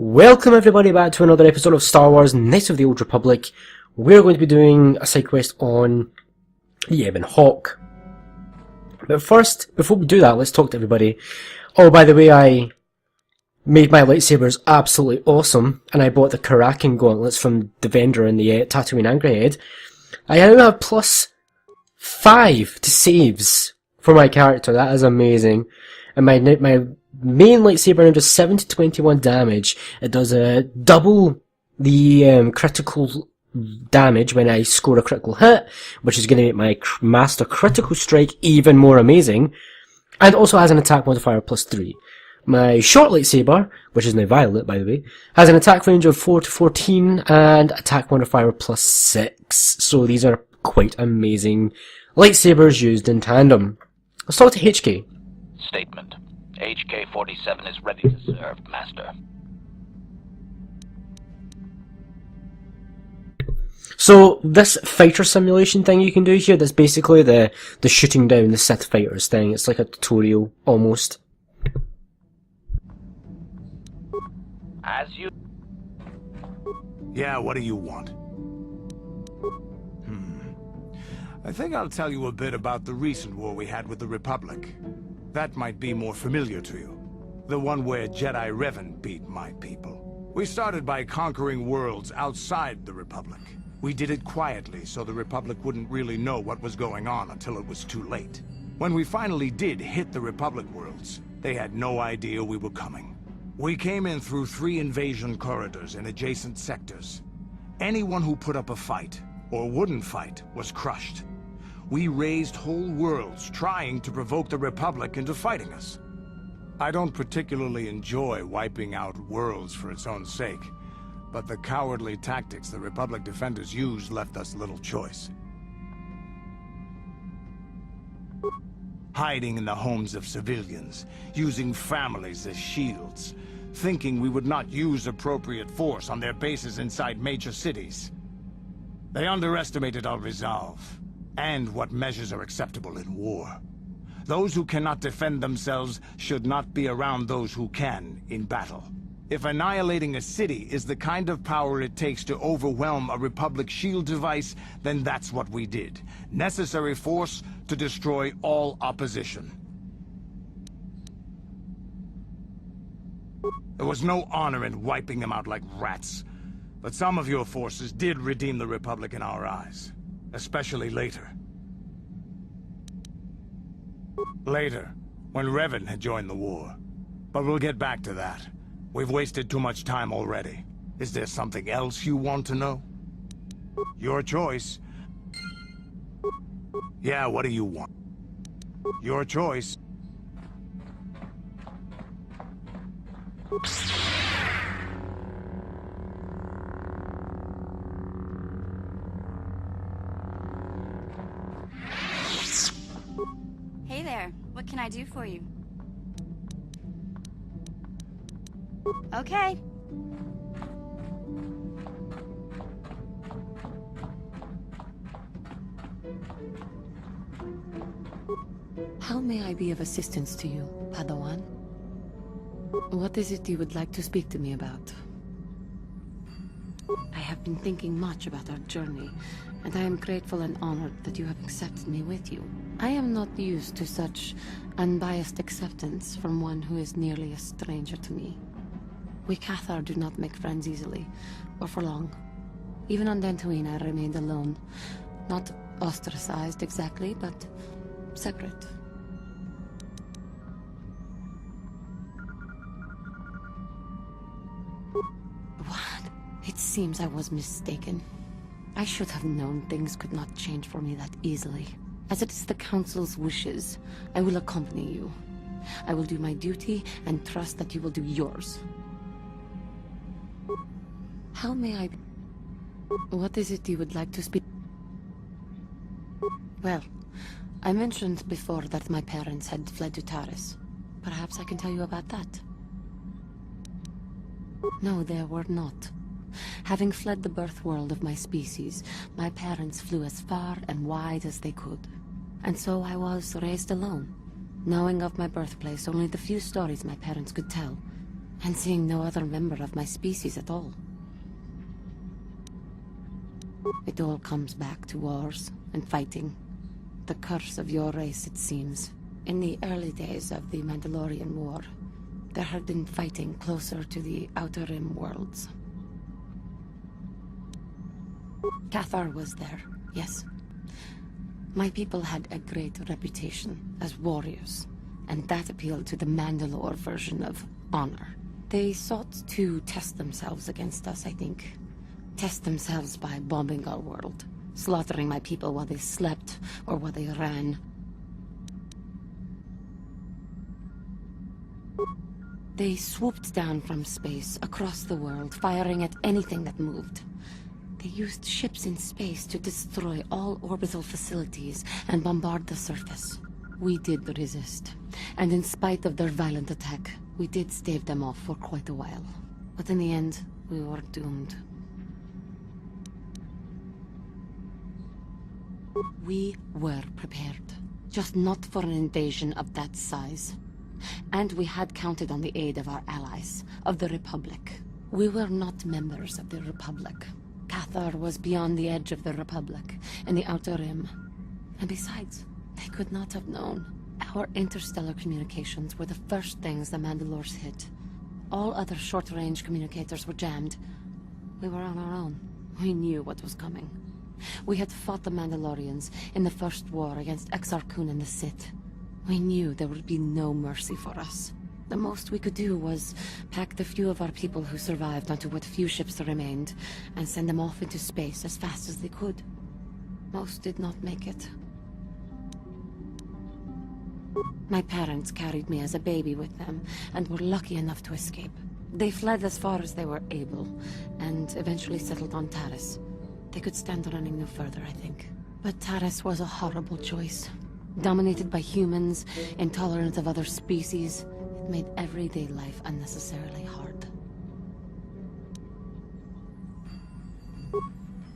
Welcome everybody back to another episode of Star Wars Knights of the Old Republic. We're going to be doing a side quest on Yevon Hawk. But first, before we do that, let's talk to everybody. Oh, by the way, I made my lightsabers absolutely awesome, and I bought the Karakin gauntlets from the vendor in the Tatooine Angry Head. I now have +5 to saves for my character. That is amazing. And my main lightsaber now does 7 to 21 damage. It does double the critical damage when I score a critical hit, which is going to make my master critical strike even more amazing. And also has an attack modifier +3. My short lightsaber, which is now violet by the way, has an attack range of 4 to 14 and attack modifier +6. So these are quite amazing lightsabers used in tandem. Let's talk to HK. Statement. HK-47 is ready to serve, Master. So this fighter simulation thing you can do here, that's basically the shooting down the Sith fighters thing. It's like a tutorial, almost. As you... Yeah, what do you want? I think I'll tell you a bit about the recent war we had with the Republic. That might be more familiar to you. The one where Jedi Revan beat my people. We started by conquering worlds outside the Republic. We did it quietly so the Republic wouldn't really know what was going on until it was too late. When we finally did hit the Republic worlds, they had no idea we were coming. We came in through 3 invasion corridors in adjacent sectors. Anyone who put up a fight, or wouldn't fight, was crushed. We raised whole worlds trying to provoke the Republic into fighting us. I don't particularly enjoy wiping out worlds for its own sake, but the cowardly tactics the Republic defenders used left us little choice. Hiding in the homes of civilians, using families as shields, thinking we would not use appropriate force on their bases inside major cities. They underestimated our resolve, and what measures are acceptable in war. Those who cannot defend themselves should not be around those who can in battle. If annihilating a city is the kind of power it takes to overwhelm a Republic shield device, then that's what we did. Necessary force to destroy all opposition. There was no honor in wiping them out like rats. But some of your forces did redeem the Republic in our eyes. Especially later. Later, when Revan had joined the war. But we'll get back to that. We've wasted too much time already. Is there something else you want to know? Your choice. Yeah, what do you want? Your choice. Hey there, what can I do for you? Okay. How may I be of assistance to you, Padawan? What is it you would like to speak to me about? I have been thinking much about our journey, and I am grateful and honored that you have accepted me with you. I am not used to such unbiased acceptance from one who is nearly a stranger to me. We Cathar do not make friends easily, or for long. Even on Dantooine I remained alone. Not ostracized exactly, but separate. What? It seems I was mistaken. I should have known things could not change for me that easily. As it is the Council's wishes, I will accompany you. I will do my duty and trust that you will do yours. How may I... What is it you would like to speak? Well, I mentioned before that my parents had fled to Taris. Perhaps I can tell you about that. No, they were not. Having fled the birth world of my species, my parents flew as far and wide as they could. And so I was raised alone, knowing of my birthplace only the few stories my parents could tell, and seeing no other member of my species at all. It all comes back to wars and fighting. The curse of your race, it seems. In the early days of the Mandalorian War, there had been fighting closer to the Outer Rim worlds. Cathar was there, yes. My people had a great reputation as warriors, and that appealed to the Mandalore version of honor. They sought to test themselves against us, I think. Test themselves by bombing our world, slaughtering my people while they slept or while they ran. They swooped down from space, across the world, firing at anything that moved. They used ships in space to destroy all orbital facilities and bombard the surface. We did resist, and in spite of their violent attack, we did stave them off for quite a while. But in the end, we were doomed. We were prepared, just not for an invasion of that size. And we had counted on the aid of our allies, of the Republic. We were not members of the Republic. Cathar was beyond the edge of the Republic, in the Outer Rim. And besides, they could not have known. Our interstellar communications were the first things the Mandalores hit. All other short-range communicators were jammed. We were on our own. We knew what was coming. We had fought the Mandalorians in the First War against Exar Kun and the Sith. We knew there would be no mercy for us. The most we could do was pack the few of our people who survived onto what few ships remained and send them off into space as fast as they could. Most did not make it. My parents carried me as a baby with them and were lucky enough to escape. They fled as far as they were able and eventually settled on Taris. They could stand running no further, I think. But Taris was a horrible choice. Dominated by humans, intolerant of other species, it made everyday life unnecessarily hard.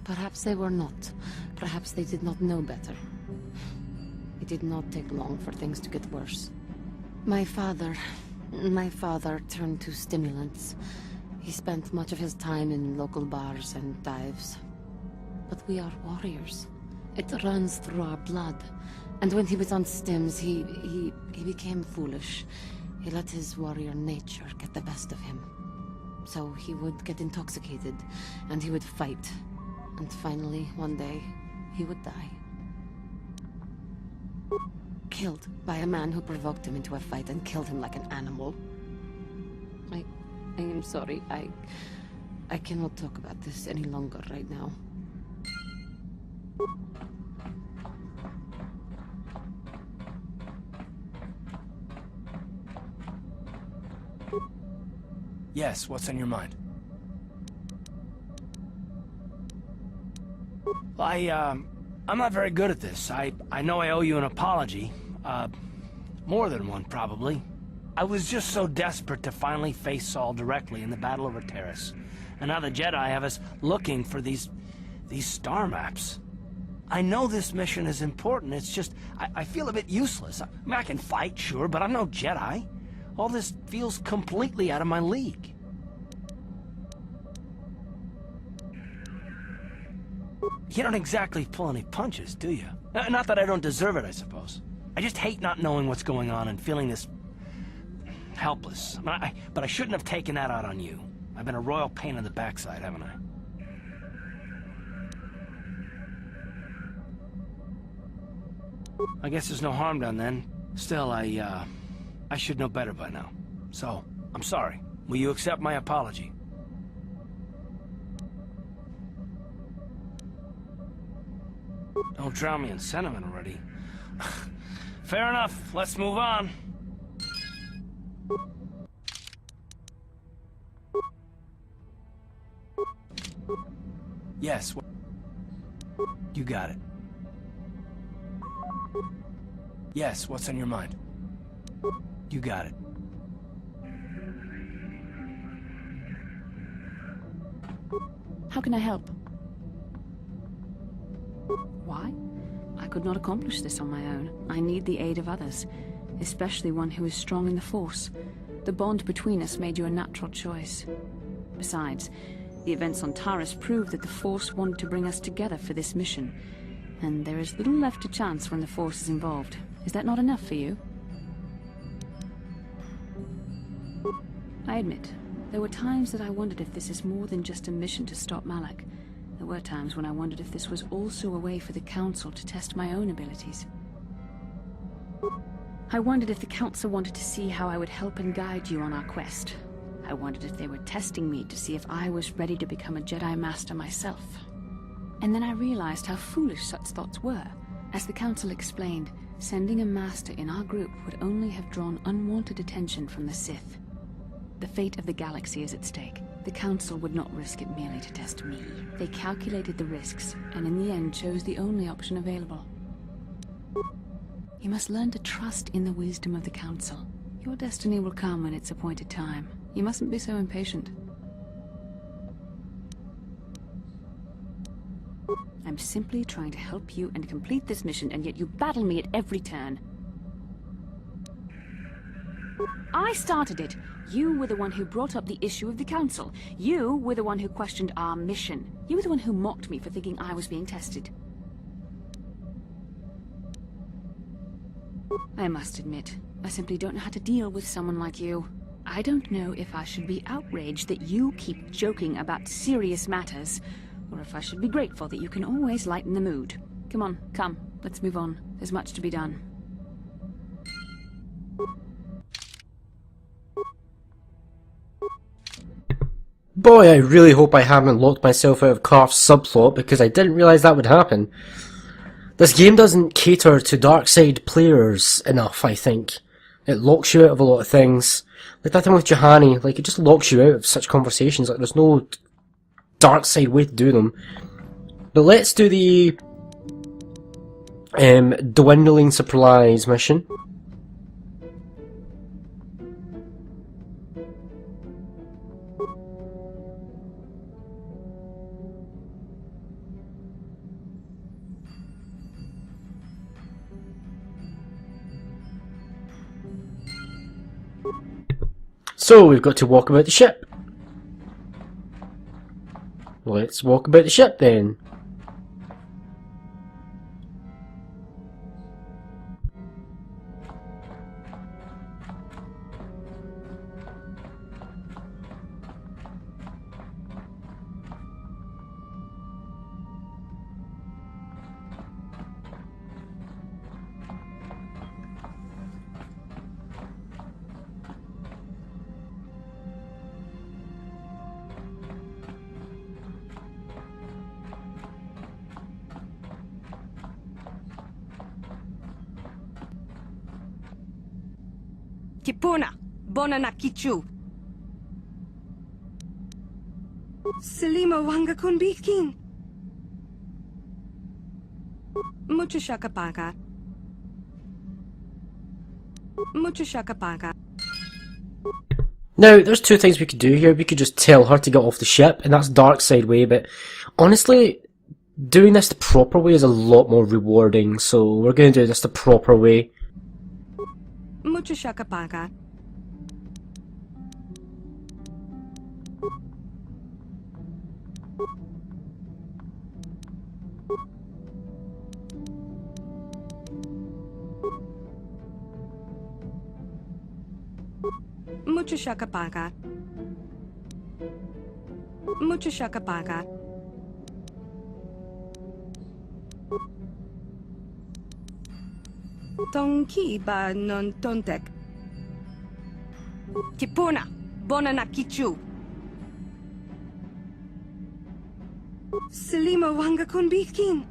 Perhaps they were not. Perhaps they did not know better. It did not take long for things to get worse. My father turned to stimulants. He spent much of his time in local bars and dives. But we are warriors. It runs through our blood. And when he was on stims, he became foolish. He let his warrior nature get the best of him. So he would get intoxicated, and he would fight. And finally, one day, he would die. Killed by a man who provoked him into a fight and killed him like an animal. I am sorry. I cannot talk about this any longer right now. Yes, what's on your mind? Well, I'm not very good at this. I know I owe you an apology. More than one, probably. I was just so desperate to finally face Saul directly in the battle over Terrace. And now the Jedi have us looking for these star maps. I know this mission is important, it's just, I feel a bit useless. I mean, I can fight, sure, but I'm no Jedi. All this feels completely out of my league. You don't exactly pull any punches, do you? Not that I don't deserve it, I suppose. I just hate not knowing what's going on and feeling this helpless. But I shouldn't have taken that out on you. I've been a royal pain in the backside, haven't I? I guess there's no harm done then. Still, I should know better by now. So, I'm sorry. Will you accept my apology? Don't drown me in sentiment already. Fair enough. Let's move on. Yes. You got it. Yes, what's on your mind? You got it. How can I help? Why? I could not accomplish this on my own. I need the aid of others, especially one who is strong in the Force. The bond between us made you a natural choice. Besides, the events on Taris proved that the Force wanted to bring us together for this mission. And there is little left to chance when the Force is involved. Is that not enough for you? I admit, there were times that I wondered if this is more than just a mission to stop Malak. There were times when I wondered if this was also a way for the Council to test my own abilities. I wondered if the Council wanted to see how I would help and guide you on our quest. I wondered if they were testing me to see if I was ready to become a Jedi Master myself. And then I realized how foolish such thoughts were. As the Council explained, sending a Master in our group would only have drawn unwanted attention from the Sith. The fate of the galaxy is at stake. The Council would not risk it merely to test me. They calculated the risks, and in the end chose the only option available. You must learn to trust in the wisdom of the Council. Your destiny will come when its appointed time. You mustn't be so impatient. I'm simply trying to help you and complete this mission, and yet you battle me at every turn. I started it. You were the one who brought up the issue of the Council. You were the one who questioned our mission. You were the one who mocked me for thinking I was being tested. I must admit, I simply don't know how to deal with someone like you. I don't know if I should be outraged that you keep joking about serious matters, or if I should be grateful that you can always lighten the mood. Come on, come, let's move on. There's much to be done. Boy, I really hope I haven't locked myself out of Carth's subplot, because I didn't realise that would happen. This game doesn't cater to dark side players enough, I think. It locks you out of a lot of things. Like that thing with Juhani, like it just locks you out of such conversations, like there's no dark side way to do them. But let's do the dwindling supplies mission. So we've got to walk about the ship. Let's walk about the ship then. Kipuna, bona na kichu. Salima wanga kunbikin. Mucho shakapaka. Mucho shakapaka. Now, there's two things we could do here. We could just tell her to get off the ship, and that's dark side way, but honestly, doing this the proper way is a lot more rewarding, so we're going to do this the proper way. Mucho shakapaka. Mucho shakapaka. Mucho shakapaka. Tonki ba non tontek. Kipuna, bona na kichu. Salima wanga kunbikin.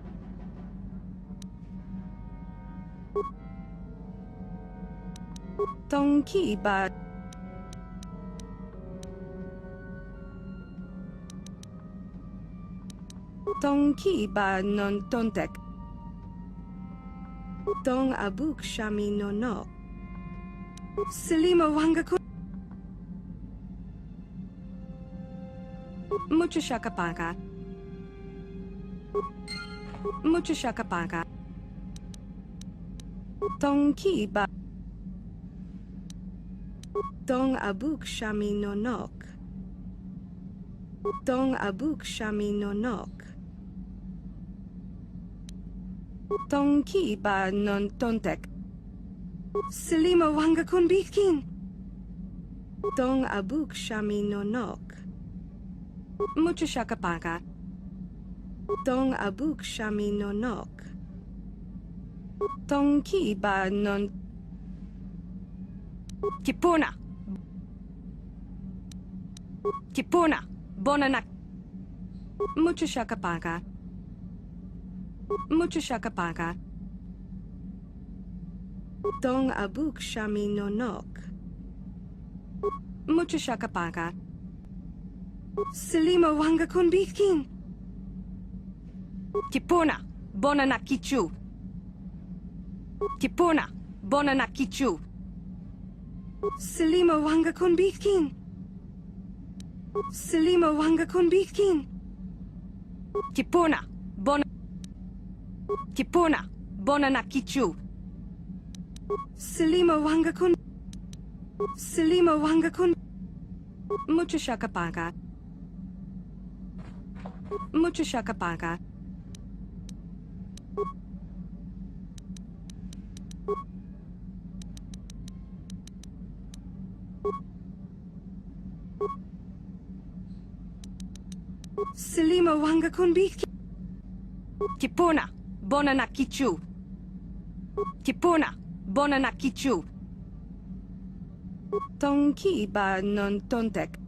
Tonki ba. Tonki ba non tontek. Tong abuk shami no no. Salima wanga kun. Mucho shakapaka. Mucho shakapaka. Tong ki ba. Dong abuk shami no nok. Dong abuk shami no nok. Dong ki ba non tontek. Selima wanga kun bitkin. Dong abuk shami no nok. Mucho shakapaka. Dong abuk shami no nok. Dong ki ba non Kipuna. Kipuna. Bonanak. Mucho shakapaka. Mucho shakapaka. Dong abuk shami no nok. Mucho shakapaka. Selima wanga kun bitkin. Kipuna. Bonanak kichu. Kipuna. Bonanak kichu. Selima wanga kun bitkin. Selima wanga kun bitkin. Kipuna. Kipuna. Bonanak kichu. Selima wanga kun. Selima wanga kun. Mucho shakapaka. Mucho shakapaka. Selima wanga kun bitkin. Kipuna. Bonanak kichu. Kipuna. Bonanak kichu. Tong ki ba non tontek.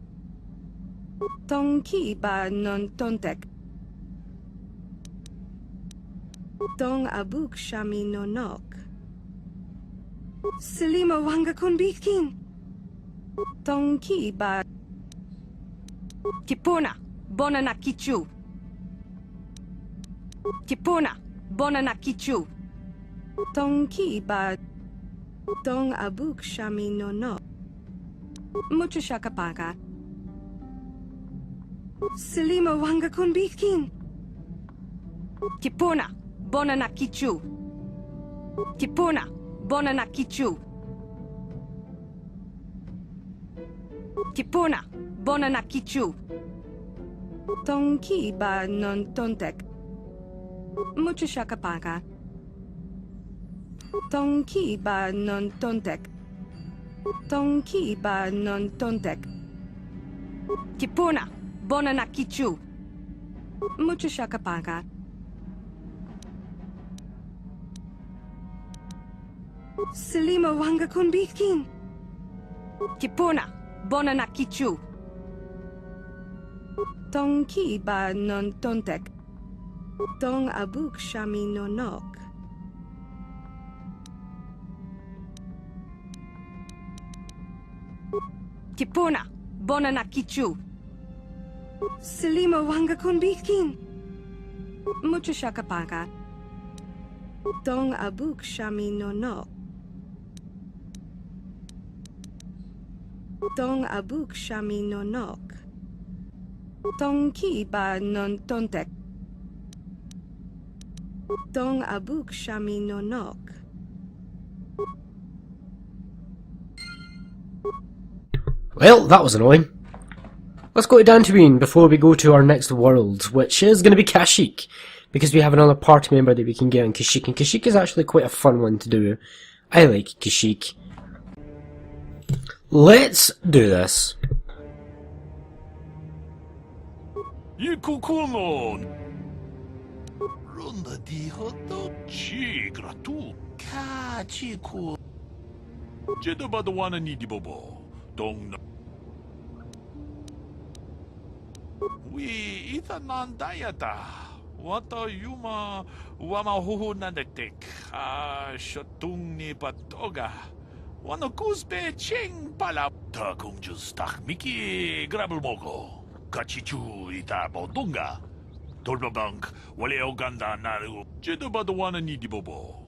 Tong ki ba non tontek. Dong abuk shami no nok. Selima wanga kun bitkin. Tong ki ba. Kipuna. Bonanak kichu. Kipuna. Bonanak kichu. Tong ki ba. Dong abuk shami no nok. Mucho shakapaka. Selima wanga kun bitkin. Kipuna. Bonanak kichu. Kipuna. Bonanak kichu. Kipuna. Bonanak kichu. Tong ki ba non tontek. Mucho shakapaka. Tong ki ba non tontek. Tong ki ba non tontek. Kipuna. Bonanak kichu. Mucho shakapaka. Selima wanga kun bitkin. Kipuna. Bonanak kichu. Tong ki ba non tontek. Dong abuk shami no nok. Kipuna. Bonanak kichu. Selima wanga kun bitkin. Mucho shakapaka. Dong abuk shami no nok. Dong abuk shami no nok. Dong ki ba non tontek. Dong abuk shami no nok. Well, that was annoying. Let's go to Dantooine before we go to our next world, which is going to be Kashyyyk, because we have another party member that we can get on Kashyyyk, and Kashyyyk is actually quite a fun one to do. I like Kashyyyk. Let's do this. Ronda di hoto chigra tu kachiku. Jeda badwana ni di bobo. Dong na. We itanan dayata. Wata yuma wama huhu nadektek. Shotung ni patoga. Wano kusbe ching pala. Ta kung just tak miki grabel moko. Kachichu ita bodunga. Tolbabank, wale oganda naru. Jeda badwana ni di bobo.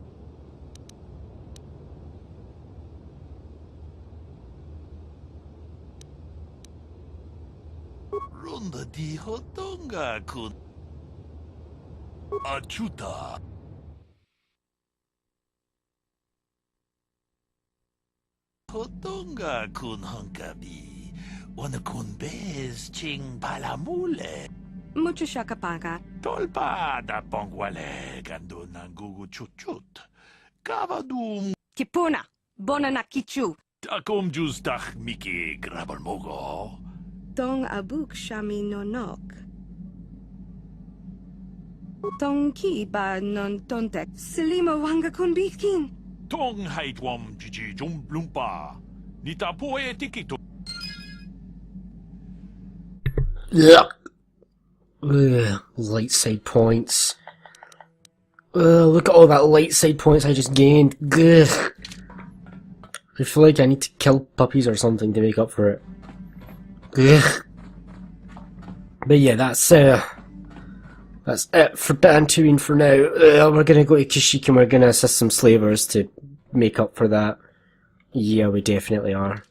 Ronda di hotonga kun. Achuta. Kotunga kun hunkabi. Wana kun bez ching palamule. Mucho shakapaga. Tolpa da pongwale gando nangugu chut. Kavadum. Kipuna. Bonana kichu. Takum justach miki grabalmogo. Dong abuk shami nonok. Dong ki ba non tontek. Selima wanga kun bikin. Tong haitwam jiji jum lumpa. Nita poe tikito. Yeah. Light side points. Look at all that light side points I just gained. Ugh. I feel like I need to kill puppies or something to make up for it. Ugh. But yeah, that's it for Dantooine for now. We're gonna go to Kashyyyk and we're gonna assist some slavers to make up for that. Yeah, we definitely are.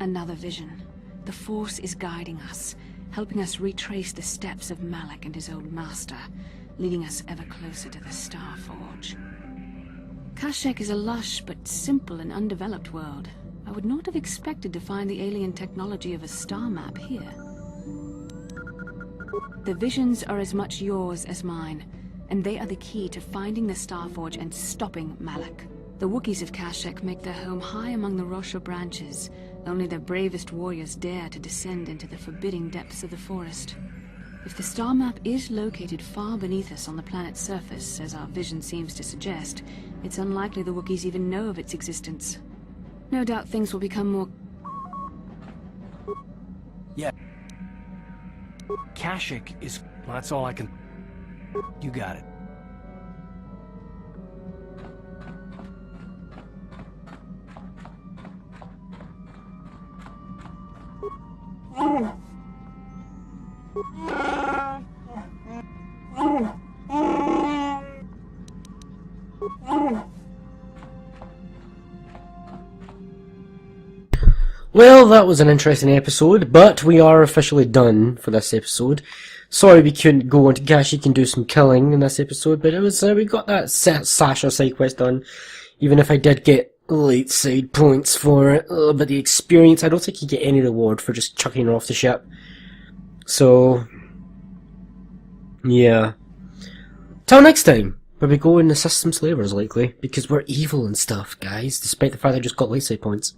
Another vision. The Force is guiding us, helping us retrace the steps of Malak and his old master, leading us ever closer to the Star Forge. Kashyyyk is a lush but simple and undeveloped world. I would not have expected to find the alien technology of a star map here. The visions are as much yours as mine, and they are the key to finding the Star Forge and stopping Malak. The Wookiees of Kashyyyk make their home high among the Rosha branches. Only their bravest warriors dare to descend into the forbidding depths of the forest. If the star map is located far beneath us on the planet's surface, as our vision seems to suggest, it's unlikely the Wookiees even know of its existence. No doubt things will become more... Yeah. Kashyyyk is... Well, that's all I can... You got it. Well, that was an interesting episode, but we are officially done for this episode. Sorry we couldn't go into Kashyyyk and do some killing in this episode, but it was we got that Sasha side quest done, even if I did get late side points for it. But the experience, I don't think you get any reward for just chucking her off the ship. So, yeah. Till next time, where we go and assist some slavers likely, because we're evil and stuff, guys, despite the fact I just got late side points.